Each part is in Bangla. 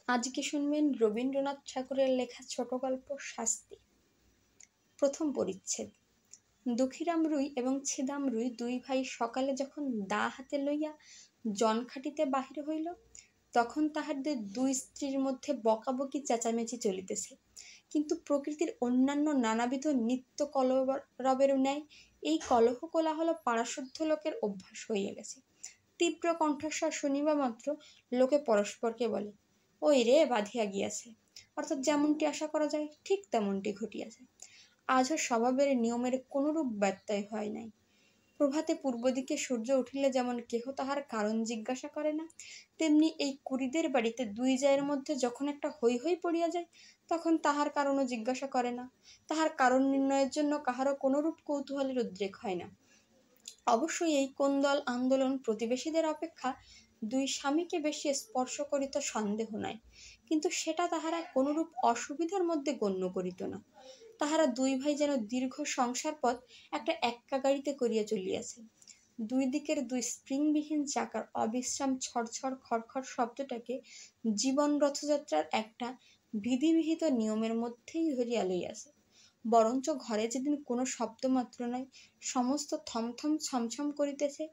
আজকে শুনবেন রবীন্দ্রনাথ ঠাকুরের লেখা ছোট গল্প শাস্তি। প্রথম পরিচ্ছেদ। দুঃখীরাম রুই এবং ছিদাম রুই দুই ভাই সকালে যখন দা হাতে লইয়া জনখাটিতে বাহির হইল, তখন তাহাদের দুই স্ত্রীর মধ্যে বকাবকি চেঁচামেচি চলিতেছে। কিন্তু প্রকৃতির অন্যান্য নানাবিধ নিত্য কলরবের ন্যায় এই কলহ কোলাহল পাড়াশুদ্ধ লোকের অভ্যাস হইয়া গেছে। তীব্র কণ্ঠস্বর শুনিবা মাত্র লোকে পরস্পরকে বলে, ওই রে বাঁধিয়া গিয়াছে, অর্থাৎ যেমনটি আশা করা যায় ঠিক তেমনটি ঘটিয়াছে। আজও স্বভাবের নিয়মের কোনরূপ ব্যত্যয় হয় নাই। প্রভাতে পূর্ব দিকে সূর্য উঠিলে যেমন কেহ তাহার কারণ জিজ্ঞাসা করে না, তেমনি এই কুড়িদের বাড়িতে দুই জায়ের মধ্যে যখন একটা হৈ হৈ পড়িয়া যায়, তখন তাহার কারণও জিজ্ঞাসা করে না। তাহার কারণ নির্ণয়ের জন্য কাহারও কোনরূপ কৌতূহলের উদ্রেক হয় না। অবশ্যই এই কোন্দল আন্দোলন প্রতিবেশীদের অপেক্ষা দুই স্বামীকে বেশি স্পর্শ করিত সন্দেহ নাই, কিন্তু সেটা তাহারা কোনরূপ অসুবিধার মধ্যে গণ্য করিত না। তাহারা দুই ভাই যেন দীর্ঘ সংসার পথ একটা এক্কা গাড়িতে করিয়া চলিয়াছে। দুই দিকের দুই স্প্রিংবিহীন চাকার অবিশ্রাম ছড়ছড় খড়খড় শব্দটাকে জীবন রথযাত্রার একটা বিধিবিহিত নিয়মের মধ্যেই ধরিয়া লইয়াছে। বরঞ্চ ঘরে যেদিন কোনো শব্দমাত্র নাই, সমস্ত থমথম ছমছম করিতেছে,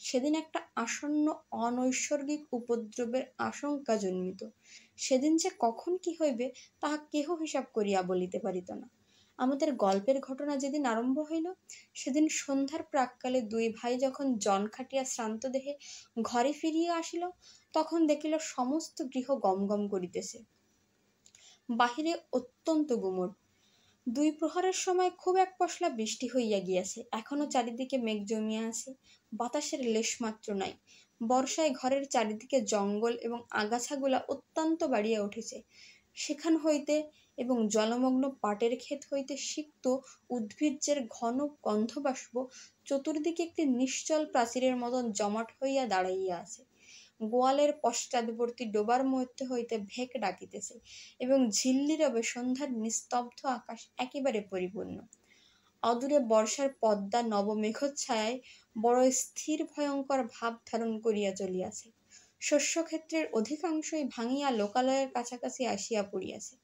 সেদিন একটা আসন্ন অনৈসর্গিক উপদ্রবের আশঙ্কা জন্মিত। সেদিন যে কখন কি হইবে তাহা কেহ হিসাব করিয়া বলিতে পারিত না। আমাদের গল্পের ঘটনা যেদিন আরম্ভ হইল, সেদিন সন্ধ্যার প্রাক্কালে দুই ভাই যখন জন খাটিয়া শ্রান্ত দেহে ঘরে ফিরিয়া আসিল, তখন দেখিল সমস্ত গৃহ গমগম করিতেছে। বাহিরে অত্যন্ত গুমট। দুই প্রহরের সময় খুব এক পশলা বৃষ্টি হইয়া গিয়াছে। এখনো চারিদিকে মেঘ জমিয়া আছে, বাতাসের লেশমাত্র নাই। বর্ষায় ঘরের চারিদিকে জঙ্গল এবং আগাছাগুলা অত্যন্ত বাড়িয়া উঠেছে। সেখান হইতে এবং জলমগ্ন পাটের ক্ষেত হইতে সিক্ত উদ্ভিজ্জের ঘন গন্ধবাষ্প চতুর্দিকে একটি নিশ্চল প্রাচীরের মতন জমাট হইয়া দাঁড়াইয়া আছে। গোয়ালের পশ্চাৎবর্তী ডোবার মধ্যে হইতে ভেক ডাকিতেছে এবং ঝিল্লিরবে সন্ধ্যার নিস্তব্ধ আকাশ একেবারে পরিপূর্ণ। অদূরে বর্ষার পদ্মা নবমেঘচ্ছায়ায় বড় স্থির ভয়ঙ্কর ভাব ধারণ করিয়া চলিয়াছে। শস্যক্ষেত্রের অধিকাংশই ভাঙিয়া লোকালয়ের কাছাকাছি আসিয়া পড়িয়াছে।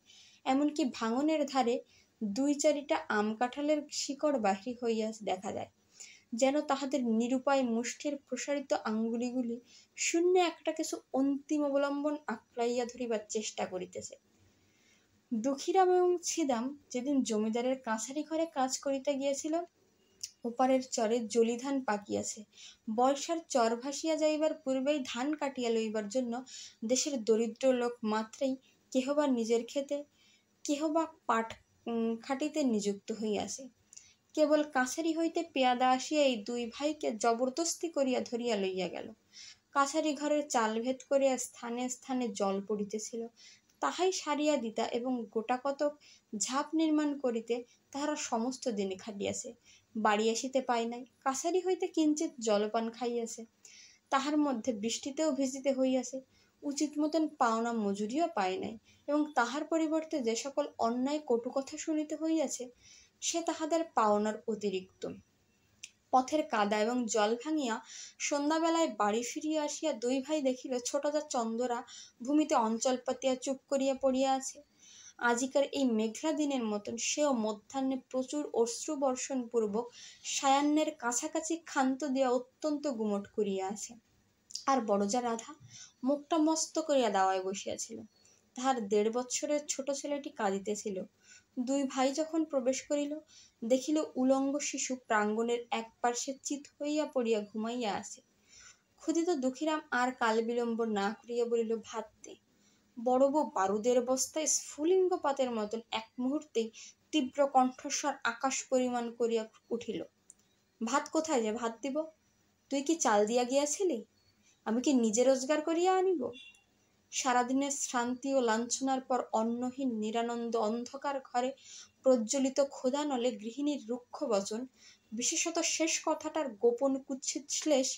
এমনকি ভাঙনের ধারে দুই চারিটা আম কাঁঠালের শিকড় বাহির হইয়া দেখা যায়, যেন তাহাদের নিরুপায় মুষ্টির প্রসারিত আঙ্গুলিগুলি শূন্য একটা কিছু অন্তিম অবলম্বন আঁকড়াইয়া ধরিবার চেষ্টা করিতেছে। দুঃখীরাম এবং ছিদাম যেদিন জমিদারের কাছারি ঘরে কাজ করিতে গিয়েছিল, ওপারের চরে জলি ধান পাকিয়াছে। বর্ষার চর ভাসিয়া যাইবার পূর্বেই ধান কাটিয়া লইবার জন্য দেশের দরিদ্র লোক মাত্রেই কেহ বা নিজের ক্ষেতে, কেহ বা পাট খাটিতে নিযুক্ত হইয়াছে। কেবল কাছারি হইতে পেয়াদা আসিয়া এই দুই ভাইকে জবরদস্তি করিয়া ধরিয়া লইয়া গেল। কাছারি ঘরের চাল ভেদ করিয়া স্থানে স্থানে জল পড়িতেছিল, তাহাই সারিয়া দিতা এবং গোটা কতক ঝাঁপ নির্মাণ করিতে তাহারা সমস্ত দিন খাটিয়াছে। বাড়ি আসিতে পায় নাই, কাছারি হইতে কিঞ্চিৎ জলপান খাইয়াছে, তাহার মধ্যে বৃষ্টিতেও ভিজিতে হইয়াছে, উচিত মতন পাওনা মজুরিও পায় নাই, এবং তাহার পরিবর্তে যে সকল অন্যায় কটু কথা শুনিতে হইয়াছে, সে তাহাদের পাওনার অতিরিক্ত। পথের কাদা এবং জল ভাঙিয়া সন্ধ্যাবেলায় বাড়ি ফিরিয়া আসিয়া দুই ভাই দেখিল ছোটদা চন্দরা ভূমিতে অঞ্চল পাতিয়া চুপ করিয়া পড়িয়া আছে। আজিকার এই মেঘলা দিনের মতন সেও মধ্যাহ্নে প্রচুর অশ্রুবর্ষণ পূর্বক সায়াহ্নের কাছাকাছি ক্ষান্ত দিয়া অত্যন্ত গুমট করিয়া আছে। আর বড়জা রাধা মুখটা মস্ত করিয়া দাওয়ায় বসিয়াছিল। তাহার 1.5 বৎসরের ছোট ছেলেটি কাঁদিতেছিল। দুই ভাই যখন প্রবেশ করিল, দেখিল উলঙ্গ শিশু প্রাঙ্গণের এক পার্শ্বে চিত হইয়া পড়িয়া ঘুমাইয়া আছে। ক্ষুধিত দুঃখীরাম আর কাল বিলম্ব না করিয়া বলিল, ভাত দে। বড় বউ বারুদের বস্তায় স্ফুলিঙ্গপাতের মতন এক মুহূর্তেই তীব্র কণ্ঠস্বর আকাশ পরিমাণ করিয়া উঠিল। ভাত কোথায় যে ভাত দিব? তুই কি চাল দিয়া গিয়াছিলি? আমি কি নিজে রোজগার করিয়া আনিব? সারাদিনের শ্রান্তি ও লাঞ্ছনার পর অন্নহীন নিরানন্দ অন্ধকার ঘরে প্রজ্বলিত ক্ষুধা নলে গৃহিণীর রুক্ষ বচন, বিশেষত শেষ কথাটার গোপন কুৎসিত শ্লেষ,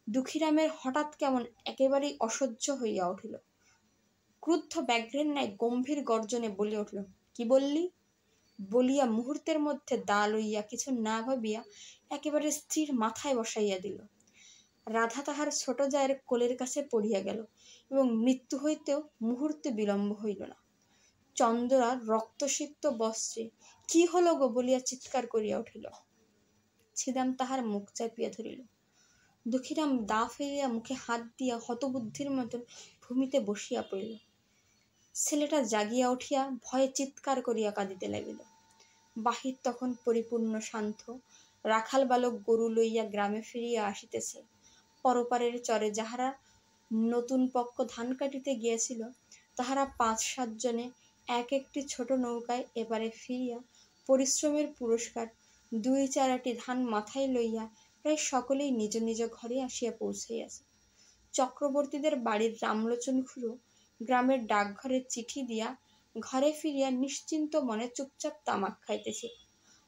দুঃখীরামের হঠাৎ কেমন একেবারেই অসহ্য হইয়া উঠিল। ক্রুদ্ধ ব্যাঘ্রের ন্যায় গম্ভীর গর্জনে বলিয়া উঠিল, কি বললি? বলিয়া মুহূর্তের মধ্যে দা লইয়া কিছু না ভাবিয়া একেবারে স্ত্রীর মাথায় বসাইয়া দিল। রাধা তাহার ছোট জায়ের কোলের কাছে পড়িয়া গেল এবং মৃত্যু হইতেও মুহূর্তে বিলম্ব হইল না। চন্দ্রা রক্তসিক্ত বস্ত্রে কি হলো গো বলিয়া চিৎকার করিয়া উঠিল। ছিদাম তাহার মুখ চাপিয়া ধরিল। দুঃখীরাম দা ফেলিয়া মুখে হাত দিয়া হতবুদ্ধির মতন ভূমিতে বসিয়া পড়িল। ছেলেটা জাগিয়া উঠিয়া ভয়ে চিৎকার করিয়া কাঁদিতে লাগিল। বাহির তখন পরিপূর্ণ শান্ত। রাখাল বালক গরু লইয়া গ্রামে ফিরিয়া আসিতেছে। পরপারের চরে যাহারা নতুন পক্ষ ধান কাটিতে গিয়াছিল, তাহারা ৫-৭ জনে এক একটি ছোট নৌকায় এবারে ফিরিয়া পরিশ্রমের পুরস্কার ২-৪ আটি ধান মাথায় লইয়া প্রায় সকলেই নিজ নিজ ঘরে আসিয়া পৌঁছাইয়াছে। চক্রবর্তীদের বাড়ির রামলোচন খুড়ো গ্রামের ডাকঘরে চিঠি দিয়া ঘরে ফিরিয়া নিশ্চিন্ত মনে চুপচাপ তামাক খাইতেছে।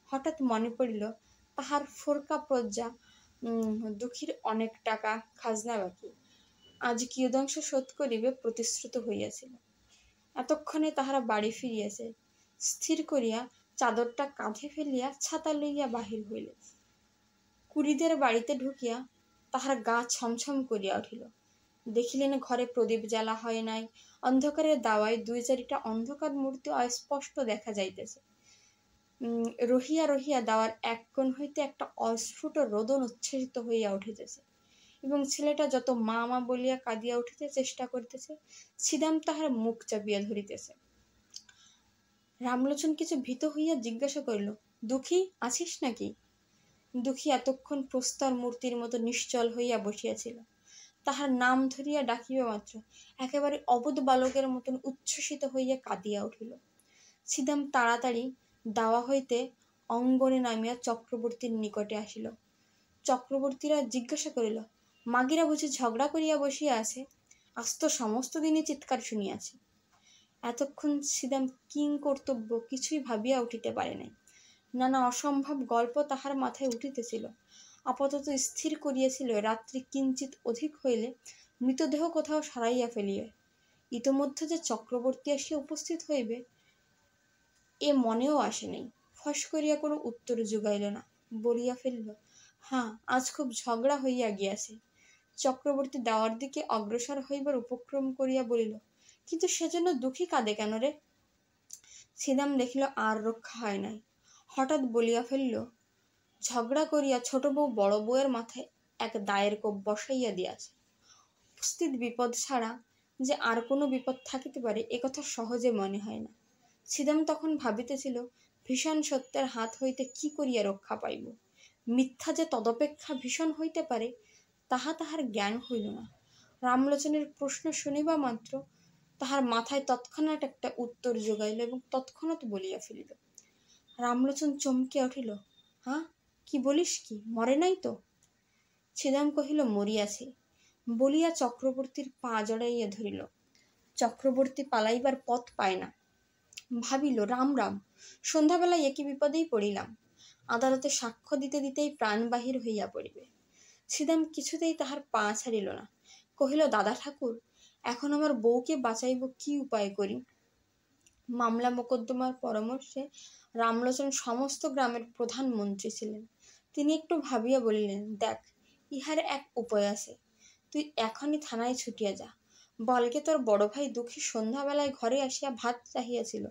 হঠাৎ মনে পড়িল তাহার ফোরকা প্রজ্ঞা দুঃখীর অনেক টাকা খাজনা বাকি, আজ কিয়দংশ শোধ করিবে প্রতিশ্রুত হইয়াছিল। এতক্ষণে তাহারা বাড়ি ফিরিয়াছে। স্থির করিয়া চাদরটা কাঁধে ফেলিয়া ছাতা লইয়া বাহির হইল। কুড়িদের বাড়িতে ঢুকিয়া তাহার গা ছমছম করিয়া উঠিল। দেখিলেন ঘরে প্রদীপ জ্বালা হয় নাই। অন্ধকারের দাওয়ায় ২-৪টা অন্ধকার মূর্তি অস্পষ্ট দেখা যাইতেছে। রহিয়া রহিয়া দাওয়ার এক কোণ হইতে একটা অস্ফুট রোদন উচ্ছ্বসিত হইয়া উঠিতেছে এবং ছেলেটা যত মা মা বলিয়া কাঁদিয়া উঠিতে চেষ্টা করিতেছে, ছিদাম তাহার মুখ চাপিয়া ধরিতেছে। রামলোচন কিছু ভীত হইয়া জিজ্ঞাসা করিল, দুঃখী আছিস নাকি? দুঃখী এতক্ষণ প্রস্তর মূর্তির মতো নিশ্চল হইয়া বসিয়াছিল। তাহার নাম ধরিয়া ডাকিবা মাত্র একেবারে অবোধ বালকের মতন উচ্ছ্বসিত হইয়া কাঁদিয়া উঠিল। ছিদাম তাড়াতাড়ি দাওয়া হইতে অঙ্গনে নামিয়া চক্রবর্তীর নিকটে আসিল। চক্রবর্তীরা জিজ্ঞাসা করিল, মাগিরা বুঝি ঝগড়া করিয়া বসিয়া আছে? আজ তো সমস্ত দিনই চিৎকার শুনিয়াছে। এতক্ষণ ছিদাম কিং কর্তব্য কিছুই ভাবিয়া উঠিতে পারে নাই। নানা অসম্ভব গল্প তাহার মাথায় উঠিতেছিল। আপাতত স্থির করিয়াছিল রাত্রি কিঞ্চিত অধিক হইলে মৃতদেহ কোথাও সারাইয়া ফেলিবে। ইতোমধ্যে যে চক্রবর্তী আসিয়া উপস্থিত হইবে এ মনেও আসে নাই। ফস করিয়া কোনো উত্তর জোগাইল না, বলিয়া ফেলিল, হ্যাঁ, আজ খুব ঝগড়া হইয়া গিয়াছে। চক্রবর্তী দাওয়ার দিকে অগ্রসর হইবার উপক্রম করিয়া বলিল, কিন্তু সেজন্য দুঃখী কাঁদে কেন রে? ছিদাম দেখিল আর রক্ষা হয় নাই। হঠাৎ বলিয়া ফেলিল, ঝগড়া করিয়া ছোট বউ বড় বউয়ের মাথায় এক দায়ের কোপ বসাইয়া দিয়াছে। উপস্থিত বিপদ ছাড়া যে আর কোনো বিপদ থাকিতে পারে একথা সহজে মনে হয় না। ছিদাম তখন ভাবিতেছিল ভীষণ সত্যের হাত হইতে কি করিয়া রক্ষা পাইব। মিথ্যা যে তদপেক্ষা ভীষণ হইতে পারে তাহা তাহার জ্ঞান হইল না। রামলোচনের প্রশ্ন শুনিবা মাত্র তাহার মাথায় তৎক্ষণাৎ একটা উত্তর জোগাইল এবং তৎক্ষণাৎ বলিয়া ফেলিল। রামলোচন চমকিয়া উঠিল, হ্যাঁ, কি বলিস কি? মরে নাই তো? ছিদাম কহিল, মরিয়াছে, বলিয়া চক্রবর্তীর পা জড়াইয়া ধরিল। চক্রবর্তী পালাইবার পথ পায় না। ভাবিল, রাম রাম, সন্ধ্যাবেলায় একই বিপদেই পড়িলাম। আদালতে সাক্ষ্য দিতে দিতেই প্রাণ বাহির হইয়া পড়িবে। ছিদাম কিছুতেই তাহার পা ছাড়িল না। কহিল, দাদা ঠাকুর, এখন আমার বউকে বাঁচাইব কি উপায় করি? মামলা মোকদ্দমার পরামর্শে রামলোচন সমস্ত গ্রামের প্রধান মন্ত্রী ছিলেন। তিনি একটু ভাবিয়া বলিলেন, দেখ, ইহার এক উপায় আছে। তুই এখনই থানায় ছুটিয়া যা। বলকে তোর বড় ভাই দুঃখী সন্ধ্যাবেলায় ঘরে আসিয়া ভাত চাহিয়াছিল।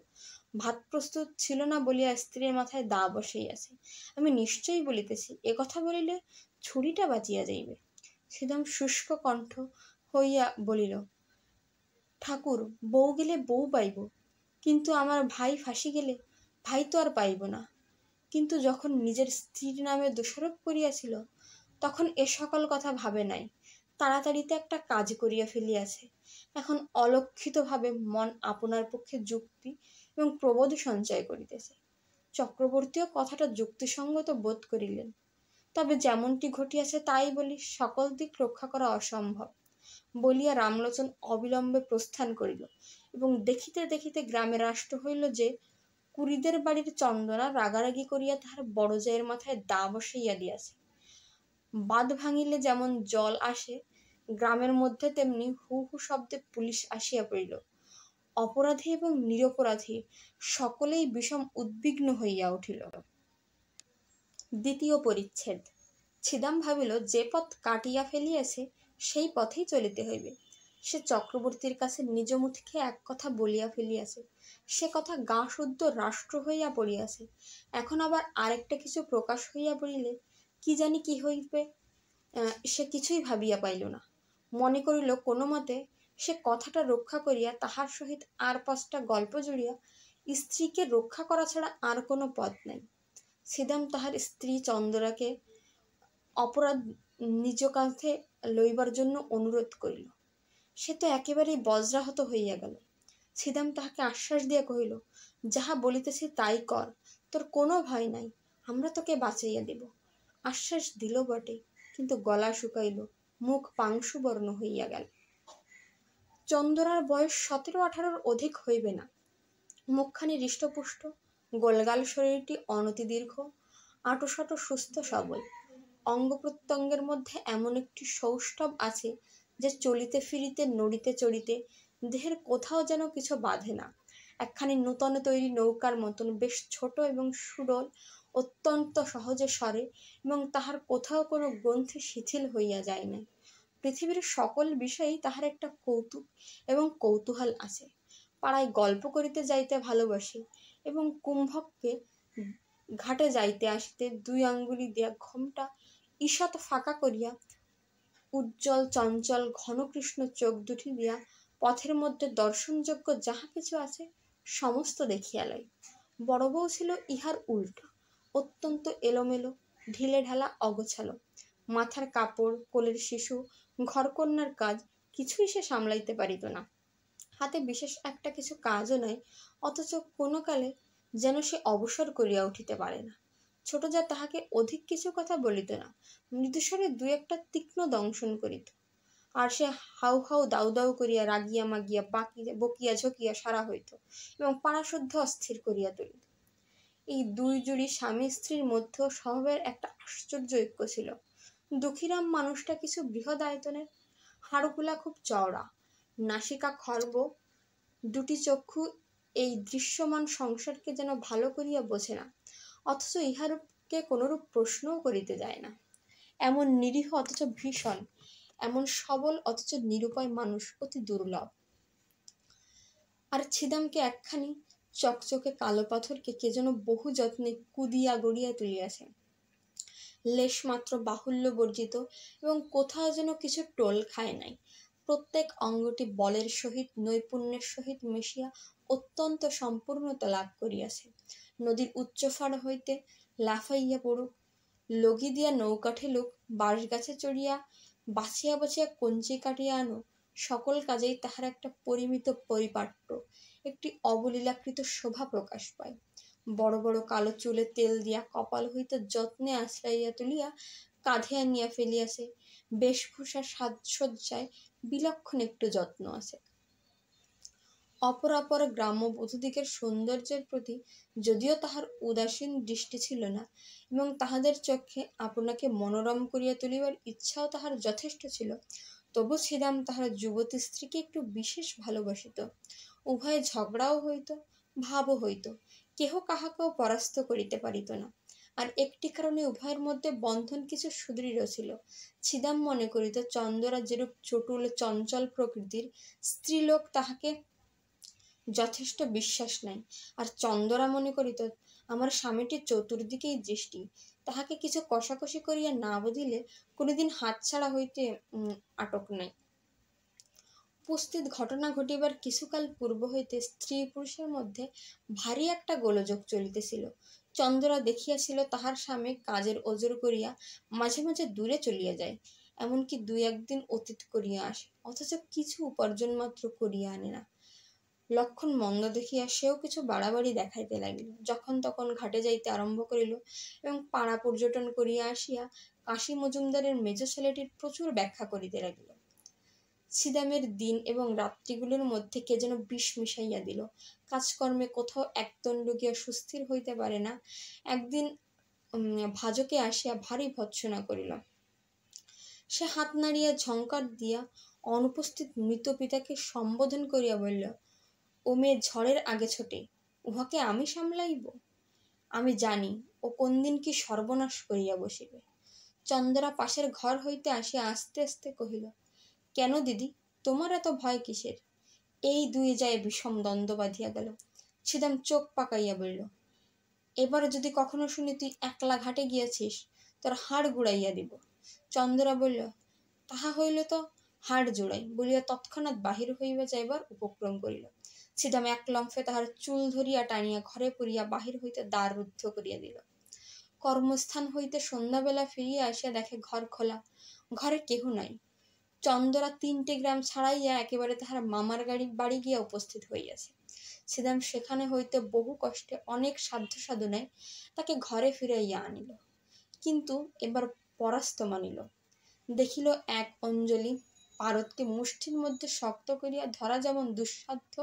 ভাত প্রস্তুত ছিল না বলিয়া স্ত্রীর মাথায় দা বসাইয়াছে। আমি নিশ্চয়ই বলিতেছি, এ কথা বলিলে ছুরিটা বাঁচিয়া যাইবে। ছিদাম শুষ্ক কণ্ঠ হইয়া বলিল, ঠাকুর, বউ গেলে বউ পাইব, কিন্তু আমার ভাই ফাঁসি গেলে ভাই তো আর পাইব না। কিন্তু যখন নিজের স্ত্রীর নামে দোষারোপ করিয়াছিল তখন এ সকল কথা ভাবে নাই। তাড়াতাড়িতে একটা কাজ করিয়া ফেলিয়াছে। এখন অলক্ষিতভাবে মন আপনার পক্ষে যুক্তি এবং প্রবোধ সঞ্চয় করিতেছে। চক্রবর্তীও কথাটা যুক্তিসঙ্গত বোধ করিলেন। তবে যেমনটি ঘটিয়াছে তাই বলি, সকল দিক রক্ষা করা অসম্ভব, বলিয়া রামলোচন অবিলম্বে প্রস্থান করিল এবং দেখিতে দেখিতে গ্রামে রাষ্ট্র হইল যে কুড়িদের বাড়ির চন্দনা রাগারাগি করিয়া তাহার বড় জায়ের মাথায় দা বসাইয়া দিয়াছে। বাঁধ ভাঙিলে যেমন জল আসে, গ্রামের মধ্যে তেমনি হু হু শব্দে পুলিশ আসিয়া পড়িল। অপরাধী এবং নিরপরাধী সকলেই বিষম উদ্বিগ্ন হইয়া উঠিল। দ্বিতীয় পরিচ্ছেদ। ছিদাম ভাবিল, যে পথ কাটিয়া ফেলিয়াছে সেই পথেই চলিতে হইবে। সে চক্রবর্তীর কাছে নিজ মুখে এক কথা বলিয়া ফেলিয়াছে, সে কথা গা শুদ্ধ রাষ্ট্র হইয়া পড়িয়াছে। এখন আবার আরেকটা কিছু প্রকাশ হইয়া পড়িলে কি জানি কি হইবে, সে কিছুই ভাবিয়া পাইল না। মনে করিল কোনো মতে সে কথাটা রক্ষা করিয়া তাহার সহিত আর 5টা গল্প জুড়িয়া স্ত্রীকে রক্ষা করা ছাড়া আর কোনো পথ নাই। ছিদাম তাহার স্ত্রী চন্দরাকে অপরাধ নিজ কাঁধে লইবার জন্য অনুরোধ করিল। সে তো একেবারেই বজ্রাহত হইয়া গেল। ছিদাম তাহাকে আশ্বাস দিয়া কহিল, যাহা বলিতেছি তাই কর, তোর কোনো ভয় নাই, আমরা তোকে বাঁচাইয়া দেব। আশ্বাস দিল বটে, কিন্তু গলা শুকাইল, মুখ পাংশুবর্ণ হইয়া গেল। চন্দরার বয়স 17-18 অধিক হইবে না। মুখখানি হৃষ্টপুষ্ট, গোলগাল শরীরটি অনতিদীর্ঘ, আঁটোসাঁটো সুস্থ সবল। অঙ্গ প্রত্যঙ্গের মধ্যে এমন একটি সৌষ্ঠব আছে যে চলিতে ফিরিতে নড়িতে চড়িতে দেহের কোথাও যেন কিছু বাধে না। একখানি নূতন তৈরি নৌকার মতন বেশ ছোট এবং সুডল, অত্যন্ত সহজে সরে এবং তাহার কোথাও কোনো গ্রন্থি শিথিল হইয়া যায় না। পৃথিবীর সকল বিষয়েই তাহার একটা কৌতুক এবং কৌতূহল আছে। পাড়ায় গল্প করিতে যাইতে ভালোবাসে এবং কুম্ভককে ঘাটে যাইতে আসিতে 2 আঙ্গুলি দিয়া ঘোমটা ঈষৎ ফাঁকা করিয়া উজ্জ্বল চঞ্চল ঘনকৃষ্ণ চোখ দুটি দিয়া পথের মধ্যে দর্শনযোগ্য যাহা কিছু আছে সমস্ত দেখিয়া লয়। বড় বউ ছিল ইহার উল্টো, অত্যন্ত এলোমেলো, ঢিলে ঢালা, অগোছালো। মাথার কাপড়, কোলের শিশু, ঘরকন্যার কাজ কিছুই সে সামলাইতে পারিত না। হাতে বিশেষ একটা কিছু কাজও নাই, অথচ কোনো কালে যেন সে অবসর করিয়া উঠিতে পারে না। ছোট যা তাহাকে অধিক কিছু কথা বলিত না, মৃদুস্বরে 2-একটা তীক্ষ্ণ দংশন করিত, আর সে হাউ হাউ দাউ দাউ করিয়া রাগিয়া মাগিয়া বকিয়া ঝকিয়া সারা হইত এবং পাড়াশুদ্ধ অস্থির করিয়া তুলিত। এই 2 জুড়ি স্বামী স্ত্রীর মধ্যেও স্বভাবের একটা আশ্চর্য ঐক্য ছিল। দুঃখীরাম মানুষটা কিছু বৃহৎ আয়তনের, হাড়গুলা খুব চওড়া, নাসিকা খর্ব, 2টি চক্ষু এই দৃশ্যমান সংসারকে যেন ভালো করিয়া বোঝে না, অথচ ইহারকে কোনরূপ প্রশ্নও করিতে যায় না। এমন নিরীহ অথচ ভীষণ, এমন সবল অথচ নিরুপায় মানুষ অতি দুর্লভ। আর ছিদামকে একখানি চকচকে কালো পাথরকে কে যেন বহু যত্নে কুদিয়া গড়িয়া তুলিয়াছে, লেশমাত্র বাহুল্য বর্জিত এবং কোথাও যেন কিছু টোল খায় নাই। প্রত্যেক অঙ্গটি বলের সহিত নৈপুণ্যের সহিত মিশিয়া অত্যন্ত সম্পূর্ণতা লাভ করিয়াছে। নদীর উচ্চফাড় হইতে লাফাইয়া পড়ুক, লগি দিয়া নৌকা ঠেলুক, বাঁশ গাছে চড়িয়া বাছিয়া বাছিয়া কঞ্চি কাটিয়া আনো, সকল কাজেই তাহার একটা পরিমিত পরিপাট্য, একটি অবলীলাকৃত শোভা প্রকাশ পায়। বড় বড় কালো চুলে তেল দিয়া কপাল হইতে যত্নে আশ্রাইয়া তুলিয়া কাঁধে আনিয়া ফেলিয়াছে। বেশভূষা সাজসজ্জায় বিলক্ষণ একটু যত্ন আছে। অপরাপর গ্রাম্য বধূদিগের সৌন্দর্যের প্রতি যদিও তাহার উদাসীন দৃষ্টি ছিল না এবং তাহাদের চক্ষে আপনাকে মনোরম করিয়া তুলিবার ইচ্ছাও তাহার যথেষ্ট ছিল, তবু ছিদাম তাহার যুবতী স্ত্রীকে একটু বিশেষ ভালোবাসিত। উভয়ে ঝগড়াও হইত, ভাবও হইত, কেহ কাহাকেও পরাস্ত করিতে পারিত না। আর একটি কারণে উভয়ের মধ্যে বন্ধন কিছু সুদৃঢ় ছিল। ছিদাম মনে করিত চন্দরা যেরূপ চটুল চঞ্চল প্রকৃতির, স্ত্রীলোক তাহাকে যথেষ্ট বিশ্বাস নাই। আর চন্দরা মনে করিত আমার স্বামীটির চতুর্দিকেই দৃষ্টি, তাহাকে কিছু কষাকষি করিয়া না বুঝিলে কোনোদিন হাতছাড়া হইতে আটক নাই। উপস্থিত ঘটনা ঘটিবার কিছুকাল পূর্ব হইতে স্ত্রী পুরুষের মধ্যে ভারী একটা গোলযোগ চলিতেছিল। চন্দরা দেখিয়াছিল তাহার স্বামী কাজের ওজর করিয়া মাঝে মাঝে দূরে চলিয়া যায়, এমনকি 2-1 দিন অতীত করিয়া আসে, অথচ কিছু উপার্জন মাত্র করিয়া আনে না। লক্ষণ মন্দ দেখিয়া সেও কিছু বাড়াবাড়ি দেখাইতে লাগিল, যখন তখন ঘাটে যাইতে আরম্ভ করিল এবং পাড়া পর্যটন করিয়া আসিয়া কাশী মজুমদারের মেজ ছেলেটির প্রচুর ব্যাখ্যা করিতে লাগিল। ছিদামের দিন এবং রাত্রিগুলোর মধ্যে কে যেন বিষ মিশাইয়া দিল। কাজকর্মে কোথাও একদণ্ড গিয়া সুস্থির হইতে পারে না। একদিন ভাজকে আসিয়া ভারী ভৎসনা করিল। সে হাত নাড়িয়া ঝঙ্কার দিয়া অনুপস্থিত মৃত পিতাকে সম্বোধন করিয়া বলিল, ও মেয়ে ঝড়ের আগে ছোটে, উহাকে আমি সামলাইব? আমি জানি ও কোন দিন কি সর্বনাশ করিয়া বসিবে। চন্দরা পাশের ঘর হইতে আসিয়া আস্তে আস্তে কহিল, কেন দিদি, তোমার এত ভয় কিসের? এই দুই যায় বিষম দ্বন্দ্ব বাঁধিয়া গেল। ছিদাম চোখ পাকাইয়া বলল, এবারে যদি কখনো শুনি তুই একলা ঘাটে গিয়েছিস, তোর হাড় গুড়াইয়া দিব। চন্দরা বলল, তাহা হইলে তো হাড় জোড়াই, বলিয়া তৎক্ষণাৎ বাহির হইয়া যাইবার উপক্রম করিল। ছিদাম এক লম্ফে তাহার চুল ধরিয়া টানিয়া ঘরে পড়িয়া বাহির হইতে দ্বার রুদ্ধ করিয়া দিল। কর্মস্থান হইতে সন্ধ্যাবেলা ফিরিয়া আসিয়া দেখে ঘর খোলা, ঘরে কেহ নাই। চন্দরা 3টে গ্রাম ছাড়াইয়া একেবারে তাহার মামার বাড়ি গিয়া উপস্থিত হইয়াছে। ছিদাম সেখানে হইতে বহু কষ্টে অনেক সাধ্য সাধনায় তাকে ঘরে ফিরাইয়া আনিল, কিন্তু এবার পরাস্ত মানিল। দেখিল এক অঞ্জলি পারদকে মুষ্টির মধ্যে শক্ত করিয়া ধরা যেমন দুঃসাধ্য,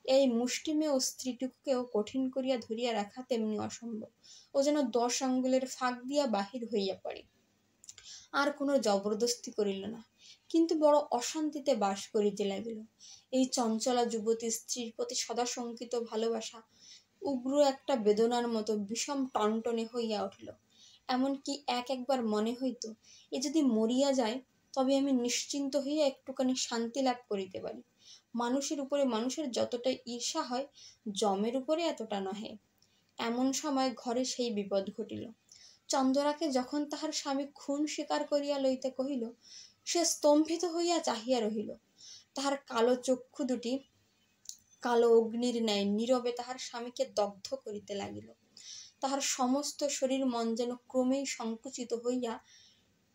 এই মুষ্টিমেয় স্ত্রীটুকুকেও কঠিন করিয়া ধরিয়া রাখা তেমনি অসম্ভব। ও যেন 10 আঙ্গুলের ফাঁক দিয়া বাহির হইয়া পড়ে। আর কোনো জবরদস্তি করিল না, কিন্তু বড় অশান্তিতে বাস করিতে লাগিল। এই চঞ্চলা যুবতী স্ত্রীর প্রতি সদা শঙ্কিত ভালোবাসা উগ্র একটা বেদনার মতো বিষম টনটনে হইয়া উঠিল। এমনকি একবার মনে হইত, এ যদি মরিয়া যায় তবে আমি নিশ্চিন্ত হইয়া একটুখানি শান্তি লাভ করিতে পারি। মানুষের উপরে মানুষের যতটা ঈর্ষা হয়, যমের উপরে এতটা নহে। এমন সময় ঘরে সেই বিপদ ঘটিল। চন্দরাকে যখন তাহার স্বামী খুন স্বীকার করিয়া লইতে কহিল, সে স্তম্ভিত হইয়া চাহিয়া রহিল। তাহার কালো চক্ষু দুটি কালো অগ্নির ন্যায় নীরবে তাহার স্বামীকে দগ্ধ করিতে লাগিল। তাহার সমস্ত শরীর মন যেন ক্রমেই সংকুচিত হইয়া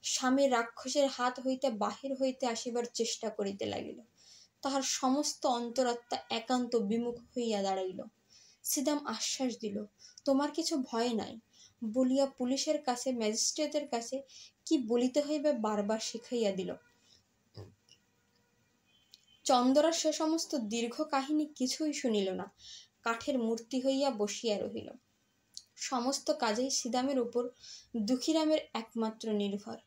স্বামীর রাক্ষসের হাত হইতে বাহির হইতে আসিবার চেষ্টা করিতে লাগিল। তাহার সমস্ত অন্তরাত্মা একান্ত বিমুখ হইয়া দাঁড়াইল। ছিদাম আশ্বাস দিল, তোমার কিছু ভয় নাই, বলিয়া পুলিশের কাছে, ম্যাজিস্ট্রেটের কাছে কি বলিতে হইবে বারবার শিখাইয়া দিল। চন্দরা সে সমস্ত দীর্ঘ কাহিনী কিছুই শুনিল না, কাঠের মূর্তি হইয়া বসিয়া রহিল। সমস্ত কাজেই ছিদামের উপর দুঃখীরামের একমাত্র নির্ভর।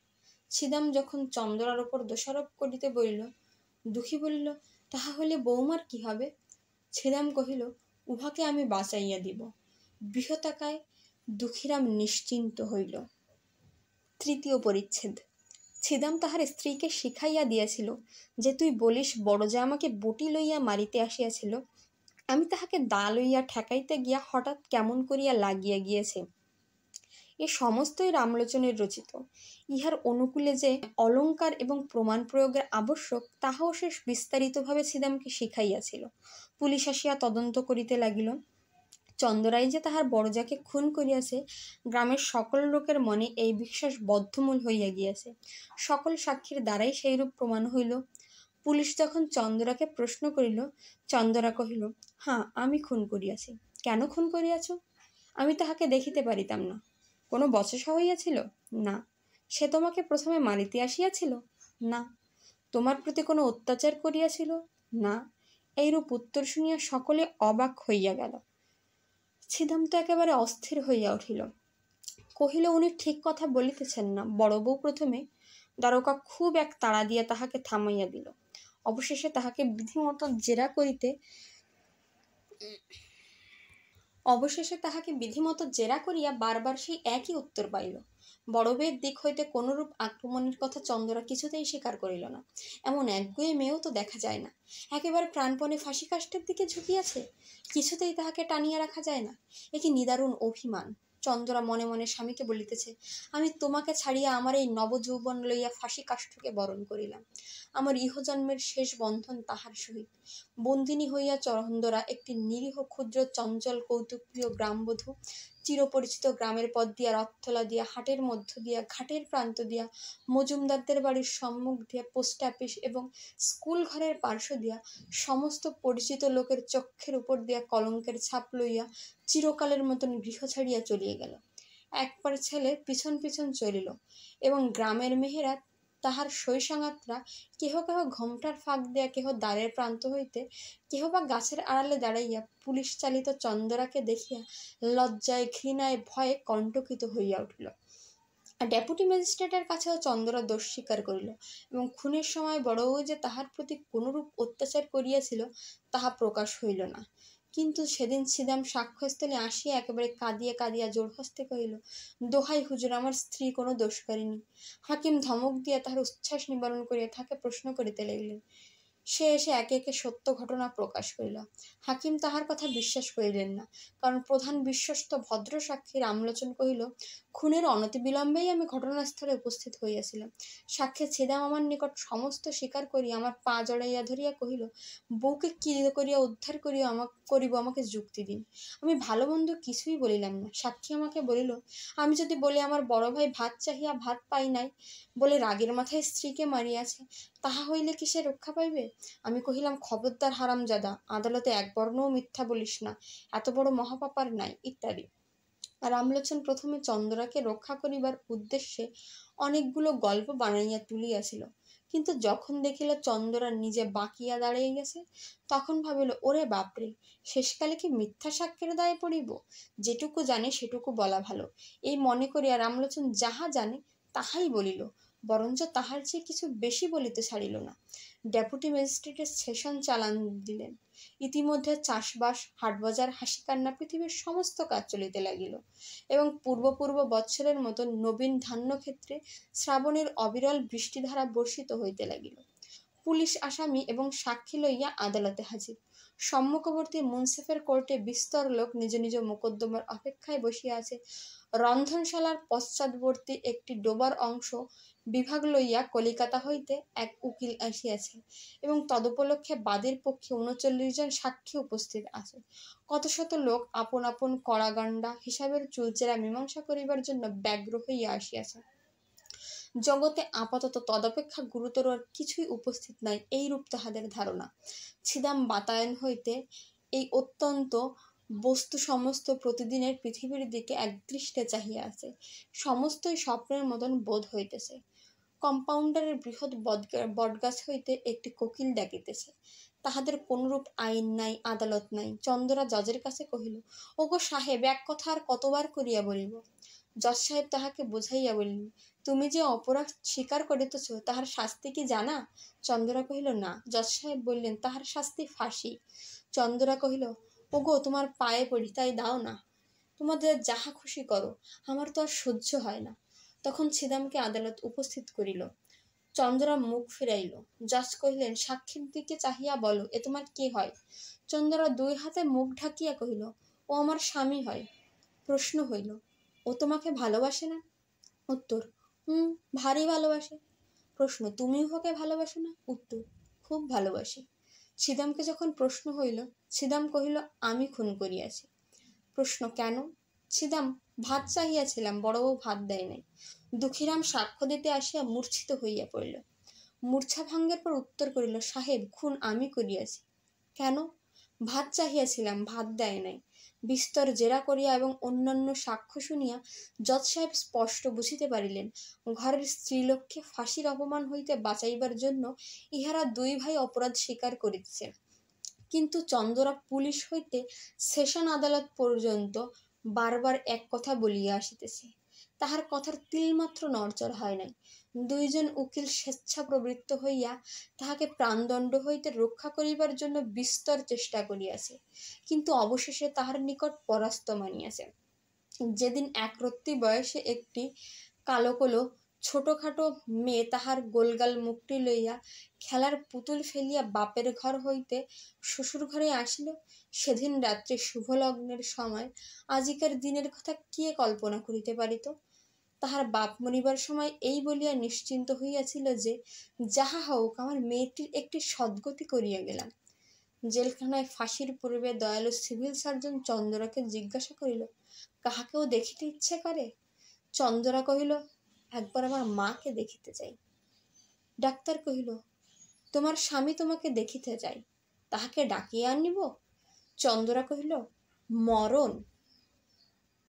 ছিদাম যখন চন্দরার উপর দোষারোপ করিতে বলিল, দুঃখী বলিল, তাহা হলে বৌমার কি হবে? ছিদাম কহিল, উহাকে আমি বাঁচাইয়া দিব। বৃহতাকায় দুঃখীরাম নিশ্চিন্ত হইল। 3য় পরিচ্ছেদ। ছিদাম তাহার স্ত্রীকে শিখাইয়া দিয়াছিল যে, তুই বলিস বড়জা আমাকে বটি লইয়া মারিতে আসিয়াছিল, আমি তাহাকে দা লইয়া ঠেকাইতে গিয়া হঠাৎ কেমন করিয়া লাগিয়া গিয়েছে। এ সমস্তই রামলোচনের রচিত। ইহার অনুকূলে যে অলঙ্কার এবং প্রমাণ প্রয়োগের আবশ্যক, তাহাও সে বিস্তারিতভাবে ছিদামকে শিখাইয়াছিল। পুলিশ আসিয়া তদন্ত করিতে লাগিল। চন্দরাই যে তাহার বড়জাকে খুন করিয়াছে, গ্রামের সকল লোকের মনে এই বিশ্বাস বদ্ধমূল হইয়া গিয়াছে। সকল সাক্ষীর দ্বারাই সেইরূপ প্রমাণ হইল। পুলিশ যখন চন্দরাকে প্রশ্ন করিল, চন্দরা কহিল, হ্যাঁ, আমি খুন করিয়াছি। কেন খুন করিয়াছ? আমি তাহাকে দেখিতে পারিতাম না। কোনো বচসা হইয়াছিল? না। সে তোমাকে প্রথমে মারিতে আসিয়াছিল? না। তোমার প্রতি কোনো অত্যাচার করিয়াছিল? না। এইরূপ উত্তর শুনিয়া সকলে অবাক হইয়া গেল। ছিদাম তো একেবারে অস্থির হইয়া উঠিল। কহিল, উনি ঠিক কথা বলিতেছেন না। বড় বউ প্রথমে। দ্বারকা খুব এক তাড়া দিয়া তাহাকে থামাইয়া দিল। অবশেষে তাহাকে বিধিমতো জেরা করিয়া বারবার সেই একই উত্তর পাইল। বড় বউয়ের দিক হইতে কোনরূপ আক্রমণের কথা চন্দরা কিছুতেই স্বীকার করিল না। এমন একগুঁয়ে মেয়েও তো দেখা যায় না। একেবারে প্রাণপণে ফাঁসি কাষ্ঠের দিকে ঝুঁকিয়াছে, কিছুতেই তাহাকে টানিয়া রাখা যায় না। এ কি নিদারুণ অভিমান! চন্দরা মনে মনে স্বামীকে বলিতেছে, আমি তোমাকে ছাড়িয়া আমার এই নবযৌবন লইয়া ফাঁসি কাষ্ঠকে বরণ করিলাম। আমার ইহজন্মের শেষ বন্ধন তাহার সহিত। বন্দিনী হইয়া চন্দরা একটি নিরীহ ক্ষুদ্র চঞ্চল কৌতুকপ্রিয় গ্রামবধূ, চিরপরিচিত গ্রামের পথ দিয়া, রথতলা দিয়া, হাটের মধ্য দিয়া, ঘাটের প্রান্ত দিয়া, মজুমদারদের বাড়ির সম্মুখ দিয়া, পোস্ট অফিস এবং স্কুল ঘরের পার্শ্ব দিয়া, সমস্ত পরিচিত লোকের চক্ষের উপর দিয়া কলঙ্কের ছাপ লইয়া চিরকালের মতন গৃহ ছাড়িয়া চলিয়া গেল। একবার ছেলে পিছন পিছন চলিল, এবং গ্রামের মেয়েরা, তাহার সৈসঙ্গাতরা, কেহ কেহ ঘোমটার ফাঁক দিয়া, কেহ দ্বারের প্রান্ত হইতে, কেহ বা গাছের আড়ালে দাঁড়াইয়া পুলিশ চালিত চন্দরাকে দেখিয়া লজ্জায়, ঘৃণায়, ভয়ে কণ্টকিত হইয়া উঠিল। ডেপুটি ম্যাজিস্ট্রেটের কাছেও চন্দরা দোষ স্বীকার করিল, এবং খুনের সময় বড়বউ যে তাহার প্রতি কোনরূপ অত্যাচার করিয়াছিল তাহা প্রকাশ হইল না। কিন্তু সেদিন ছিদাম সাক্ষ্যস্থলে আসিয়া একেবারে কাঁদিয়া কাঁদিয়া জোড়হস্তে কহিল, দোহাই হুজুর, আমার স্ত্রী কোনো দোষ করেনি। হাকিম ধমক দিয়া তাহার উচ্ছ্বাস নিবারণ করিয়া তাহাকে প্রশ্ন করিতে লাগিলেন, সে এসে একে একে সত্য ঘটনা প্রকাশ করিল। হাকিম তাহার কথা বিশ্বাস করিলেন না, কারণ প্রধান বিশ্বস্ত ভদ্র সাক্ষী রামলোচন কহিল, খুনের অনতিবিলম্বেই আমি ঘটনাস্থলে উপস্থিত হইয়াছিলাম। সাক্ষী ছিদাম আমার নিকট সমস্ত স্বীকার করিয়া আমার পা জড়াইয়া ধরিয়া কহিল, বউকে কি করিয়া উদ্ধার করিয়া আমাকে যুক্তি দিন। আমি ভালো মন্দ কিছুই বলিলাম না। সাক্ষী আমাকে বলিল, আমি যদি বলি আমার বড় ভাই ভাত চাহিয়া ভাত পাই নাই বলে রাগের মাথায় স্ত্রীকে মারিয়াছে, তাহা হইলে কি সে রক্ষা পাইবে? আমি কহিলাম, খবরদার হারামজাদা, আদালতে এক বর্ণও মিথ্যা বলিস না, এত বড় মহাপাপার নাই, ইত্যাদি। রামলোচন প্রথমে চন্দ্রাকে রক্ষা করিবার উদ্দেশ্যে অনেকগুলো গল্প বানাইয়া তুলিয়াছিল, কিন্তু যখন দেখিল চন্দ্রা নিজে বাঁকিয়া দাঁড়াইয়াছে, তখন ভাবিল, ওরে বাপরে, শেষকালে কি মিথ্যা সাক্ষ্যের দায়ে পড়িব? যেটুকু জানে সেটুকু বলা ভালো, এই মনে করিয়া রামলোচন যাহা জানে তাহাই বলিল, বরঞ্চ তাহার চেয়ে কিছু বেশি বলিতে ছাড়িল না। ডেপুটি ম্যাজিস্ট্রেটের সেশন চালান দিলেন। ইতিমধ্যে চাষবাস, হাটবাজার, হাসি কান্না, পৃথিবীর সমস্ত কাজ চলিতে লাগিল, এবং পূর্ব বৎসরের মতো নবীন ধান্যক্ষেত্রে শ্রাবণের অবিরল বৃষ্টিধারা বর্ষিত হইতে লাগিল। পুলিশ আসামি এবং সাক্ষী লইয়া আদালতে হাজির। সম্মুখবর্তী মুন্সিফের কোর্টে বিস্তর লোক নিজ নিজ মোকদ্দমার অপেক্ষায় বসিয়া আছে। রন্ধনশালার পশ্চাৎবর্তী একটি ডোবার অংশ বিভাগ লইয়া কলিকাতা হইতে এক উকিল আসিয়াছে, এবং তদুপলক্ষে বাদীর পক্ষে ৩৯ জন সাক্ষী উপস্থিত আছে। কত শত লোক আপন আপন কড়াগান্ডা হিসাবের চুলচেরা মীমাংসা করিবার জন্য ব্যগ্র হইয়া আসিয়াছে। জগতে আপাতত তদপেক্ষা গুরুতর আর কিছুই উপস্থিত নাই, এইরূপ তাহাদের ধারণা। ছিদাম বাতায়ন হইতে এই অত্যন্ত বস্তু সমস্ত প্রতিদিনের পৃথিবীর দিকে একদৃষ্টে চাহিয়া আছে। সমস্তই স্বপ্নের মতন বোধ হইতেছে। কম্পাউন্ডারের বৃহৎ বটগাছ হইতে একটি কোকিল ডাকিতেছে। তাহাদের কোনরূপ আইন নাই, আদালত নাই। চন্দ্রা জজের কাছে কহিল, ওগো সাহেব, এক কথা আর কতবার করিয়া বলিব? জজ সাহেব তাহাকে বুঝাইয়া বলিলেন, তুমি যে অপরাধ স্বীকার করিতেছ তাহার শাস্তি কি জানা? চন্দ্রা কহিল, না। জজ সাহেব বললেন, তাহার শাস্তি ফাঁসি। চন্দ্রা কহিল, ওগো, তোমার পায়ে পড়ি, তাই দাও না, তোমাদের যাহা খুশি করো, আমার তো আর সহ্য হয় না। তখন ছিদামকে আদালত উপস্থিত করিল। চন্দ্রা মুখ ফিরাইল। জজ কহিলেন, সাক্ষীর দিকে চাহিয়া বলো, এ তোমার কে হয়? চন্দ্রা দুই হাতে মুখ ঢাকিয়া কহিল, ও আমার স্বামী হয়। প্রশ্ন হইল, ও তোমাকে ভালোবাসে না? উত্তর, ভারী ভালোবাসে। প্রশ্ন, তুমি উহাকে ভালোবাসো না? উত্তর, খুব ভালোবাসি। ছিদামকে যখন প্রশ্ন হইল, ছিদাম কহিল, আমি খুন করিয়াছি। প্রশ্ন, কেন? ছিদাম, ভাত চাহিয়াছিলাম, বড়বউ ভাত দেয় নাই। দুঃখীরাম সাক্ষ্য দিতে আসিয়া মূর্ছিত হইয়া পড়িল। মূর্ছা ভঙ্গের পর উত্তর করিল, সাহেব, খুন আমি করিয়াছি। কেন? ভাত চাহিয়াছিলাম, ভাত দেয় নাই। বিস্তর জেরা করিয়া এবং অন্যান্য সাক্ষ্য শুনিয়া জজ সাহেব স্পষ্ট বুঝিতে পারিলেন, ঘরের স্ত্রীলোককে ফাঁসির অপমান হইতে বাঁচাইবার জন্য ইহারা দুই ভাই অপরাধ স্বীকার করিতেছে। কিন্তু চন্দ্রা পুলিশ হইতে সেশন আদালত পর্যন্ত বারবার এক কথা বলিয়া আসিতেছে, তাহার কথার তিলমাত্র নড়চড় হয় নাই। দুইজন উকিল স্বেচ্ছা প্রবৃত্ত হইয়া তাহাকে প্রাণদণ্ড হইতে রক্ষা করিবার জন্য বিস্তর চেষ্টা করিয়াছে, কিন্তু অবশেষে তাহার নিকট পরাস্ত মানিয়াছে। যেদিন একরত্তি বয়সে একটি কালো ছোটখাটো মেয়ে তাহার গোলগাল মুখটি লইয়া খেলার পুতুল ফেলিয়া বাপের ঘর হইতে শ্বশুর ঘরে আসিল, সেদিন রাত্রে শুভলগ্নের সময় আজিকার দিনের কথা কে কল্পনা করিতে পারিত? তাহার বাপ মরিবার সময় এই বলিয়া নিশ্চিন্ত হইয়াছিল যে, যাহা হোক, আমার মেয়েটির একটি সদ্গতি করিয়া গেলাম। জেলখানায় ফাঁসির পূর্বে দয়ালু সিভিল সার্জন চন্দ্রাকে জিজ্ঞাসা করিল, কাহাকেও দেখিতে ইচ্ছে করে? চন্দ্রা কহিল, একবার আমার মাকে দেখিতে চাই। ডাক্তার কহিল, তোমার স্বামী তোমাকে দেখিতে চাই, তাহাকে ডাকিয়া আনিব? চন্দ্রা কহিল, মরণ